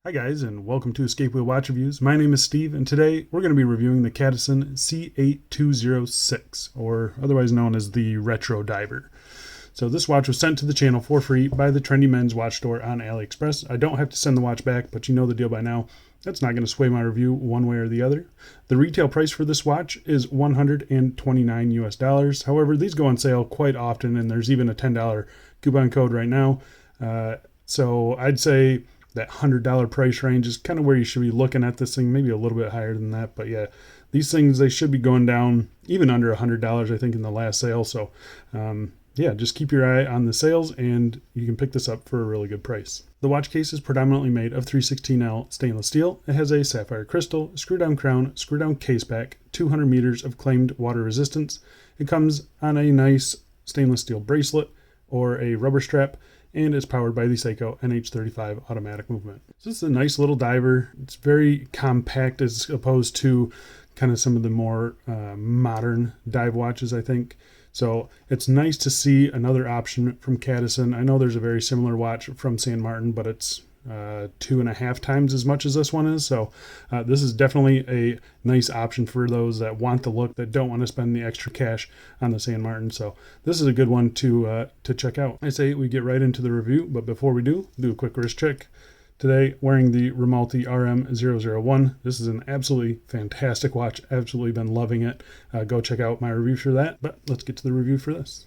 Hi guys, and welcome to Escape Wheel Watch Reviews. My name is Steve, and today we're going to be reviewing the Cadisen C8206, or otherwise known as the Retro Diver. So this watch was sent to the channel for free by the Trendy Men's Watch Store on AliExpress. I don't have to send the watch back, but you know the deal by now. That's not going to sway my review one way or the other. The retail price for this watch is $129 US. However, these go on sale quite often, and there's even a $10 coupon code right now. So I'd say that $100 price range is kind of where you should be looking at this thing, maybe a little bit higher than that. But yeah, these things, they should be going down even under $100, I think, in the last sale. So yeah, just keep your eye on the sales and you can pick this up for a really good price. The watch case is predominantly made of 316L stainless steel. It has a sapphire crystal, screw down crown, screw down case back, 200 meters of claimed water resistance. It comes on a nice stainless steel bracelet or a rubber strap, and is powered by the Seiko NH35 automatic movement. So this is a nice little diver. It's very compact as opposed to kind of some of the more modern dive watches, I think. So it's nice to see another option from Cadisen. I know there's a very similar watch from San Martin, but it's 2.5 times as much as this one is. So this is definitely a nice option for those that want the look, that don't want to spend the extra cash on the San Martin. So this is a good one to check out. I say we get right into the review, but before we do a quick wrist check. Today, wearing the Ramalti RM001. This is an absolutely fantastic watch. Absolutely been loving it. Go check out my review for that, but let's get to the review for this.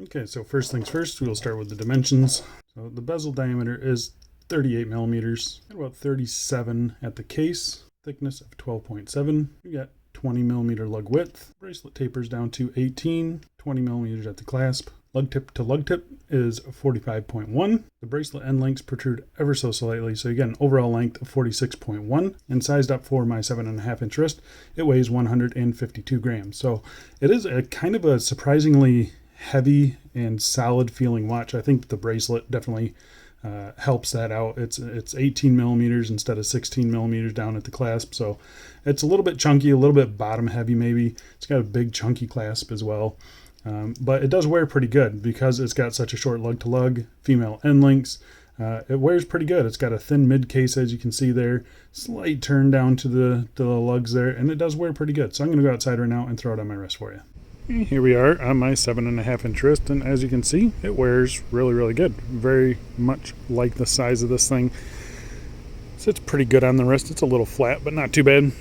Okay, so first things first, we'll start with the dimensions. So the bezel diameter is 38 millimeters, about 37 at the case, thickness of 12.7. We got 20 millimeter lug width. Bracelet tapers down to 18, 20 millimeters at the clasp. Lug tip to lug tip is 45.1. The bracelet end links protrude ever so slightly, so you get an overall length of 46.1, and sized up for my 7.5 inch wrist, it weighs 152 grams. So it is a kind of a surprisingly heavy and solid feeling watch. I think the bracelet definitely helps that out. It's 18 millimeters instead of 16 millimeters down at the clasp, so it's a little bit chunky, a little bit bottom heavy maybe. It's got a big chunky clasp as well, but it does wear pretty good because it's got such a short lug to lug, female end links. It wears pretty good. It's got a thin mid case, as you can see there, slight turn down to the lugs there, and it does wear pretty good. So I'm going to go outside right now and throw it on my wrist for you. Here we are on my 7.5 inch wrist, and as you can see, it wears really good. Very much like the size of this thing. Sits pretty good on the wrist. It's a little flat, but not too bad.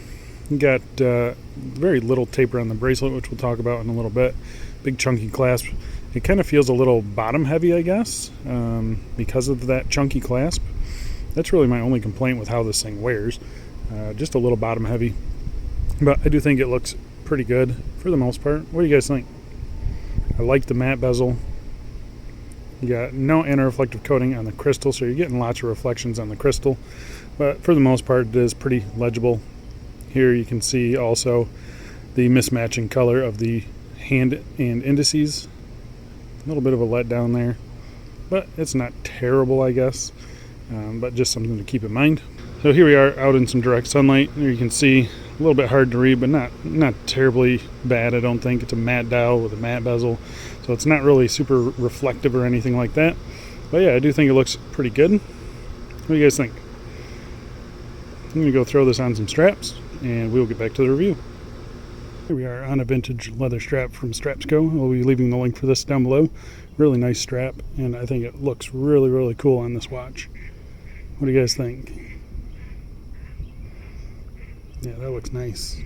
You got very little taper on the bracelet, which we'll talk about in a little bit. Big chunky clasp. It kind of feels a little bottom heavy, I guess, because of that chunky clasp. That's really my only complaint with how this thing wears. Just a little bottom heavy, but I do think it looks pretty good for the most part. What do you guys think? I like the matte bezel. You got no anti-reflective coating on the crystal, so you're getting lots of reflections on the crystal, but for the most part it is pretty legible. Here you can see also the mismatching color of the hand and indices. A little bit of a letdown there, but it's not terrible, I guess, but just something to keep in mind. So here we are out in some direct sunlight. Here you can see a little bit hard to read, but not terribly bad, I don't think. It's a matte dial with a matte bezel, so it's not really super reflective or anything like that. But yeah, I do think it looks pretty good. What do you guys think? I'm going to go throw this on some straps, and we'll get back to the review. Here we are on a vintage leather strap from Strapsco. I'll be leaving the link for this down below. Really nice strap, and I think it looks really cool on this watch. What do you guys think? Yeah, that looks nice.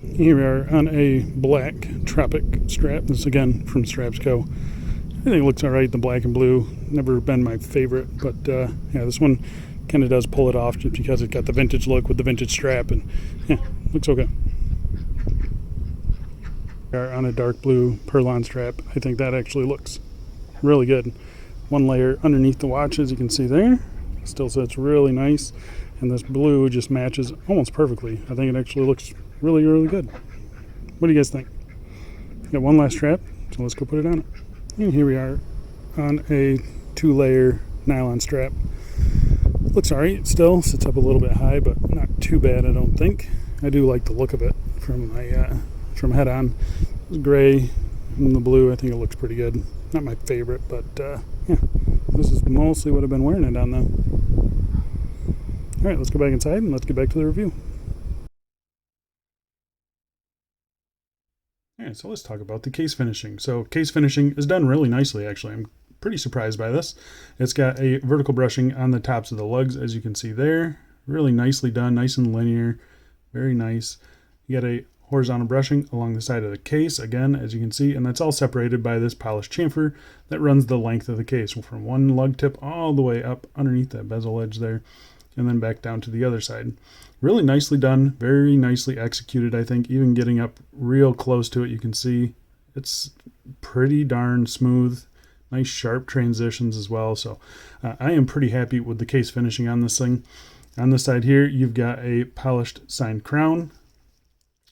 Here we are on a black Tropic strap. This is again from Strapsco. I think it looks alright, the black and blue. Never been my favorite, but yeah, this one kind of does pull it off just because it got the vintage look with the vintage strap, and yeah, looks okay. We are on a dark blue Perlon strap. I think that actually looks really good. One layer underneath the watch, as you can see there. Still sits really nice. And this blue just matches almost perfectly. I think it actually looks really good. What do you guys think? Got one last strap, so let's go put it on it. And here we are on a 2-layer nylon strap. Looks alright still, sits up a little bit high, but not too bad, I don't think. I do like the look of it from my from head on. It's gray, in the blue. I think it looks pretty good. Not my favorite, but yeah, this is mostly what I've been wearing it on though. All right, let's go back inside and let's get back to the review. All right, so let's talk about the case finishing. So case finishing is done really nicely, actually. I'm pretty surprised by this. It's got a vertical brushing on the tops of the lugs, as you can see there. Really nicely done, nice and linear, very nice. You got a horizontal brushing along the side of the case, again, as you can see, and that's all separated by this polished chamfer that runs the length of the case from one lug tip all the way up underneath that bezel edge there, and then back down to the other side. Really nicely done, very nicely executed, I think. Even getting up real close to it, you can see it's pretty darn smooth. Nice sharp transitions as well. So I am pretty happy with the case finishing on this thing. On this side here, you've got a polished signed crown,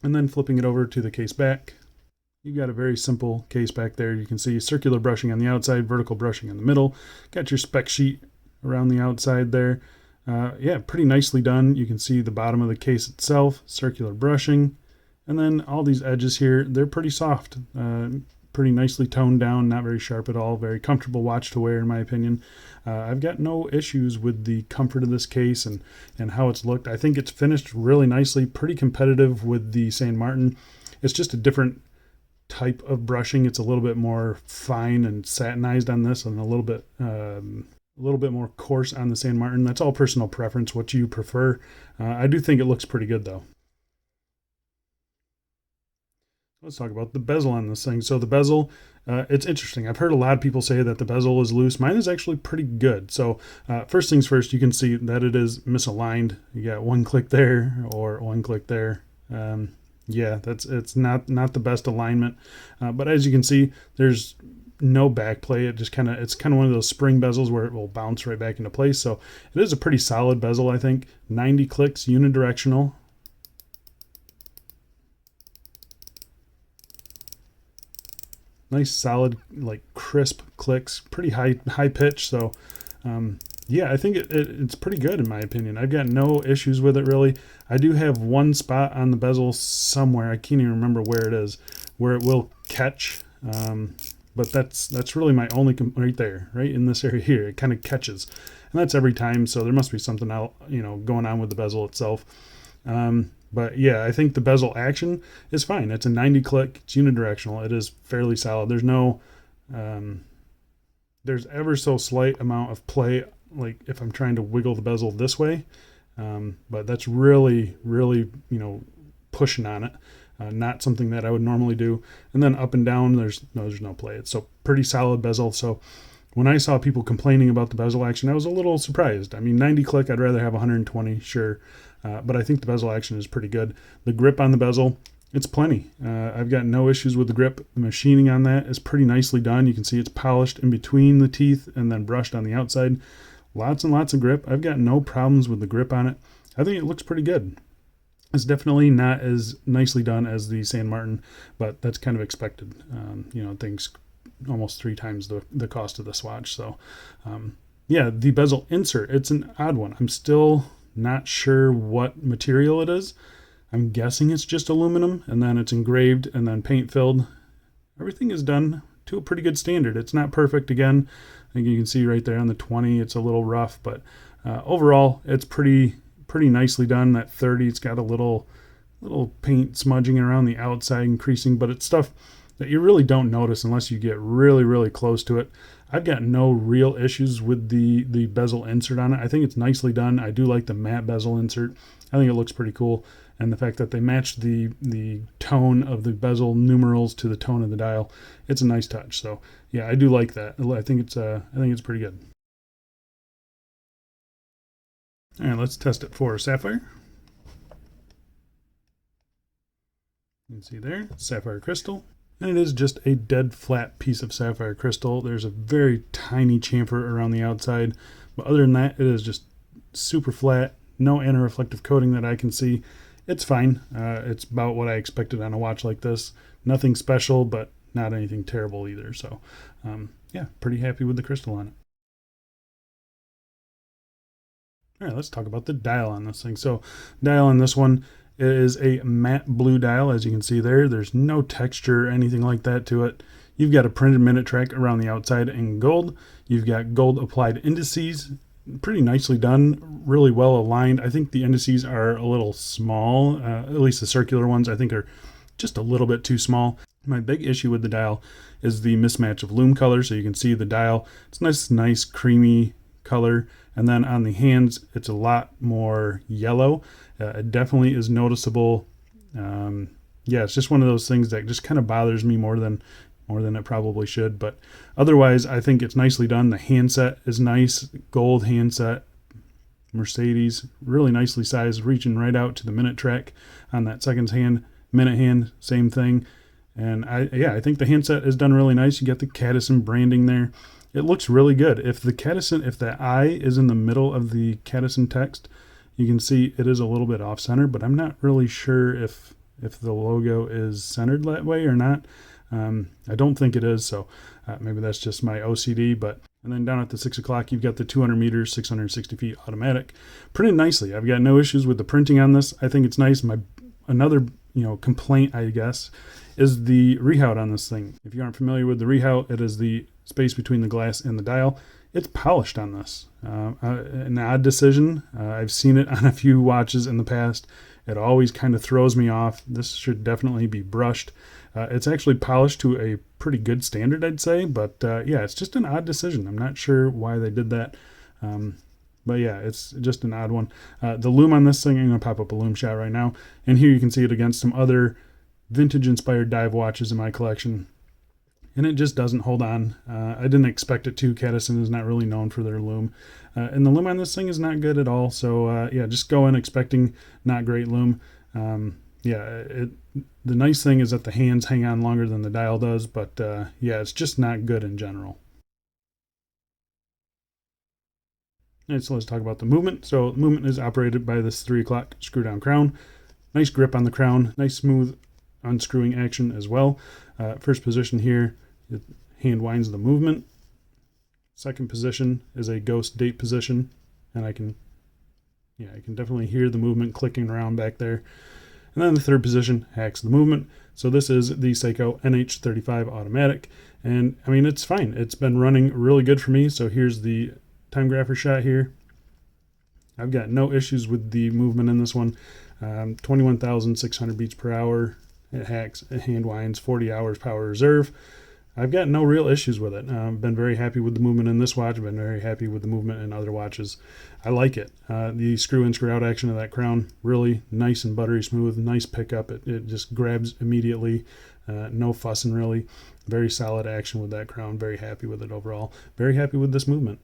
and then flipping it over to the case back, you've got a very simple case back there. You can see circular brushing on the outside, vertical brushing in the middle. Got your spec sheet around the outside there. Yeah, pretty nicely done. You can see the bottom of the case itself, circular brushing, and then all these edges here, they're pretty soft, pretty nicely toned down, not very sharp at all. Very comfortable watch to wear, in my opinion. I've got no issues with the comfort of this case and how it's looked. I think it's finished really nicely, pretty competitive with the St. Martin. It's just a different type of brushing. It's a little bit more fine and satinized on this, and a little bit more coarse on the St. Martin. That's all personal preference, what you prefer. I do think it looks pretty good though. Let's talk about the bezel on this thing. So the bezel, it's interesting. I've heard a lot of people say that the bezel is loose. Mine is actually pretty good. So first things first, you can see that it is misaligned. You got one click there or one click there. Yeah, it's not the best alignment. But as you can see, there's no back play. It's kind of one of those spring bezels where it will bounce right back into place. So it is a pretty solid bezel, I think. 90 clicks, unidirectional. Nice solid, like crisp clicks, pretty high pitch. So yeah, I think it's pretty good in my opinion. I've got no issues with it really. I do have one spot on the bezel somewhere, I can't even remember where it is, where it will catch. But that's really my only right there, right in this area here. It kind of catches, and that's every time. So there must be something out, going on with the bezel itself. But yeah, I think the bezel action is fine. It's a 90 click, it's unidirectional. It is fairly solid. There's no, there's ever so slight amount of play, like if I'm trying to wiggle the bezel this way. But that's really, pushing on it. Not something that I would normally do. And then up and down, there's no play. It's so pretty solid bezel. So when I saw people complaining about the bezel action, I was a little surprised. I mean, 90 click, I'd rather have 120, sure. But I think the bezel action is pretty good. The grip on the bezel, it's plenty. I've got no issues with the grip. The machining on that is pretty nicely done. You can see it's polished in between the teeth and then brushed on the outside. Lots and lots of grip. I've got no problems with the grip on it. I think it looks pretty good. It's definitely not as nicely done as the St. Martin, but that's kind of expected. Things almost 3 times the cost of this watch. So yeah, the bezel insert, it's an odd one. I'm still not sure what material it is. I'm guessing it's just aluminum, and then it's engraved and then paint filled. Everything is done to a pretty good standard. It's not perfect. Again, I think you can see right there on the 20, it's a little rough, but overall it's pretty nicely done. That 30, it's got a little paint smudging around the outside and creasing, but it's stuff that you really don't notice unless you get really, really close to it. I've got no real issues with the bezel insert on it. I think it's nicely done. I do like the matte bezel insert. I think it looks pretty cool. And the fact that they matched the tone of the bezel numerals to the tone of the dial, it's a nice touch. So yeah, I do like that. I think it's pretty good. All right, let's test it for sapphire. You can see there, sapphire crystal. And it is just a dead flat piece of sapphire crystal. There's a very tiny chamfer around the outside, but other than that, it is just super flat. No anti-reflective coating that I can see. It's fine. It's about what I expected on a watch like this. Nothing special, but not anything terrible either. So yeah, pretty happy with the crystal on it. All right, let's talk about the dial on this thing. So dial on this one, It is a matte blue dial, as you can see there. There's no texture or anything like that to it. You've got a printed minute track around the outside in gold. You've got gold applied indices, pretty nicely done, really well aligned. I think the indices are a little small, at least the circular ones I think are just a little bit too small. My big issue with the dial is the mismatch of lume color. So you can see the dial, it's nice creamy color, and then on the hands it's a lot more yellow. It definitely is noticeable. Yeah, it's just one of those things that just kind of bothers me more than it probably should. But otherwise, I think it's nicely done. The handset is nice, gold handset, Mercedes, really nicely sized, reaching right out to the minute track on that seconds hand, minute hand, same thing. And I think the handset is done really nice. You get the Cadisen branding there. It looks really good. If the I is in the middle of the Cadisen text, you can see it is a little bit off center, but I'm not really sure if the logo is centered that way or not. I don't think it is, so maybe that's just my OCD. And then down at the 6 o'clock, you've got the 200 meters, 660 feet automatic, printed nicely. I've got no issues with the printing on this. I think it's nice. Another complaint, I guess, is the rehout on this thing. If you aren't familiar with the rehout, it is the space between the glass and the dial. It's polished on this. An odd decision. I've seen it on a few watches in the past. It always kind of throws me off. This should definitely be brushed. It's actually polished to a pretty good standard, I'd say. But yeah, it's just an odd decision. I'm not sure why they did that. But yeah, it's just an odd one. The lume on this thing, I'm going to pop up a lume shot right now. And here you can see it against some other vintage-inspired dive watches in my collection. And it just doesn't hold on. I didn't expect it to. Cadisen is not really known for their lume. And the lume on this thing is not good at all. So yeah, just go in expecting not great lume. The nice thing is that the hands hang on longer than the dial does. But yeah, it's just not good in general. All right, so let's talk about the movement. So the movement is operated by this 3 o'clock screw down crown. Nice grip on the crown. Nice smooth unscrewing action as well. First position here, it hand winds the movement. Second position is a ghost date position, and I can definitely hear the movement clicking around back there. And then the third position hacks the movement. So this is the Seiko NH35 automatic, and I mean, it's fine. It's been running really good for me. So here's the time grapher shot here. I've got no issues with the movement in this one. 21,600 beats per hour. It hacks, it hand winds, 40 hours power reserve. I've got no real issues with it. I've been very happy with the movement in this watch. I've been very happy with the movement in other watches. I like it. The screw in, screw out action of that crown, really nice and buttery smooth, nice pickup. It just grabs immediately. No fussing really. Very solid action with that crown. Very happy with it overall. Very happy with this movement.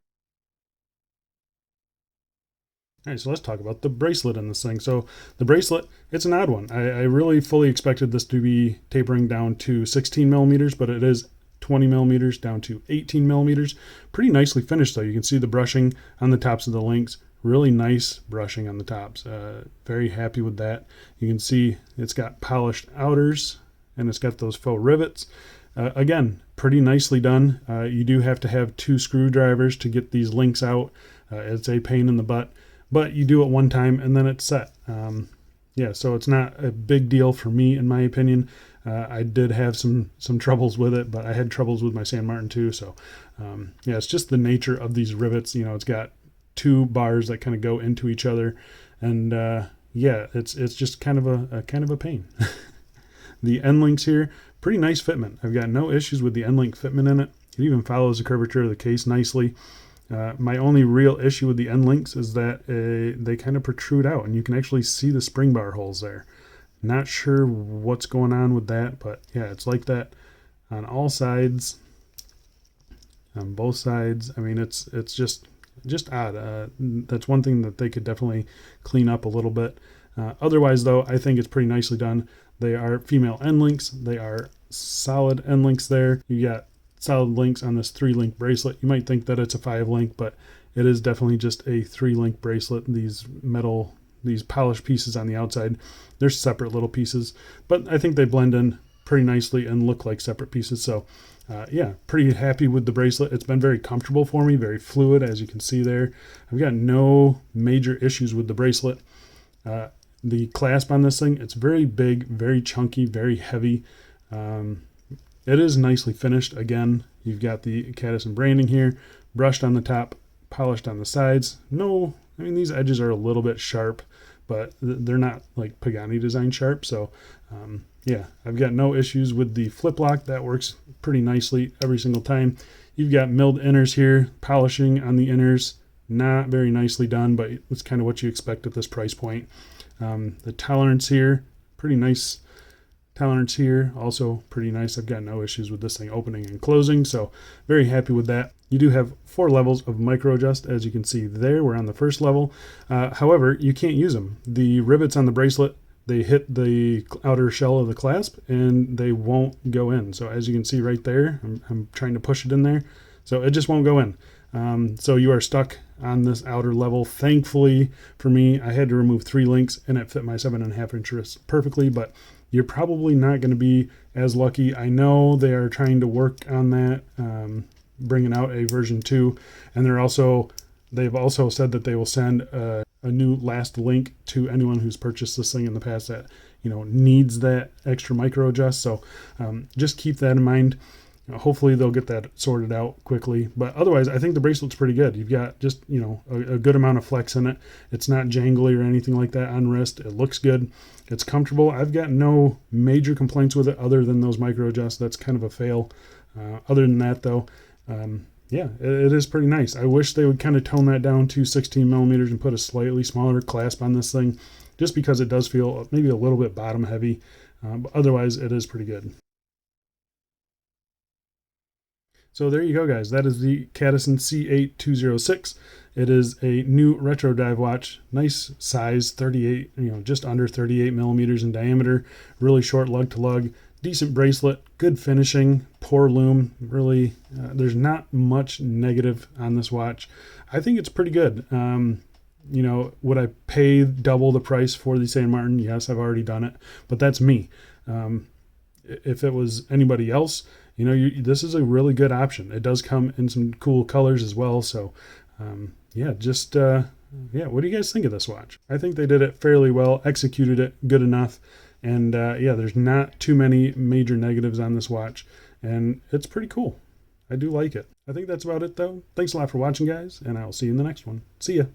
All right, so let's talk about the bracelet in this thing. So the bracelet, it's an odd one. I really fully expected this to be tapering down to 16 millimeters, but it is 20 millimeters down to 18 millimeters. Pretty nicely finished though. You can see the brushing on the tops of the links. Really nice brushing on the tops. Very happy with that. You can see it's got polished outers and it's got those faux rivets. Again, pretty nicely done. You do have to have 2 screwdrivers to get these links out. It's a pain in the butt. But you do it one time and then it's set. Yeah, so it's not a big deal for me, in my opinion. I did have some troubles with it, but I had troubles with my San Martin too. So yeah, it's just the nature of these rivets. It's got 2 bars that kind of go into each other, and yeah, it's just kind of a pain. The end links here, pretty nice fitment. I've got no issues with the end link fitment in it. It even follows the curvature of the case nicely. My only real issue with the end links is that they kind of protrude out, and you can actually see the spring bar holes there. Not sure what's going on with that, but yeah, it's like that on all sides, on both sides. I mean, it's just odd. That's one thing that they could definitely clean up a little bit. Otherwise, though, I think it's pretty nicely done. They are female end links. They are solid end links there. You got solid links on this 3-link bracelet. You might think that it's a 5-link, but it is definitely just a 3-link bracelet. These polished pieces on the outside, they're separate little pieces, but I think they blend in pretty nicely and look like separate pieces. So yeah, pretty happy with the bracelet. It's been very comfortable for me, very fluid, as you can see there. I've got no major issues with the bracelet. The clasp on this thing, it's very big, very chunky, very heavy. It is nicely finished. Again, you've got the Cadisen branding here, brushed on the top, polished on the sides. No, I mean, these edges are a little bit sharp, but they're not like Pagani design sharp. So yeah, I've got no issues with the flip lock. That works pretty nicely every single time. You've got milled inners here, polishing on the inners, not very nicely done, but it's kind of what you expect at this price point. The tolerance here, pretty nice tolerance here, also pretty nice. I've got no issues with this thing opening and closing, so very happy with that. You do have 4 levels of micro adjust, as you can see there. We're on the first level. However, you can't use them. The rivets on the bracelet, they hit the outer shell of the clasp and they won't go in. So as you can see right there, I'm trying to push it in there, so it just won't go in. So you are stuck on this outer level. Thankfully for me, I had to remove 3 links and it fit my 7.5 inch wrist perfectly, but you're probably not going to be as lucky. I know they are trying to work on that, bringing out a version 2, and they've also said that they will send a new last link to anyone who's purchased this thing in the past that needs that extra micro adjust. So just keep that in mind. Hopefully they'll get that sorted out quickly, but otherwise I think the bracelet's pretty good. You've got just a good amount of flex in it. It's not jangly or anything like that on wrist. It looks good, it's comfortable. I've got no major complaints with it other than those micro adjusts. That's kind of a fail. Other than that though, yeah, it is pretty nice. I wish they would kind of tone that down to 16 millimeters and put a slightly smaller clasp on this thing, just because it does feel maybe a little bit bottom heavy, but otherwise it is pretty good. So there you go, guys. That is the Cadisen C8206. It is a new retro dive watch. Nice size, 38, just under 38 millimeters in diameter. Really short lug to lug. Decent bracelet, good finishing, poor lume. Really, there's not much negative on this watch. I think it's pretty good. Would I pay double the price for the St. Martin? Yes, I've already done it, but that's me. If it was anybody else, this is a really good option. It does come in some cool colors as well. So, yeah, what do you guys think of this watch? I think they did it fairly well, executed it good enough. And yeah, there's not too many major negatives on this watch, and it's pretty cool. I do like it. I think that's about it though. Thanks a lot for watching, guys, and I'll see you in the next one. See ya.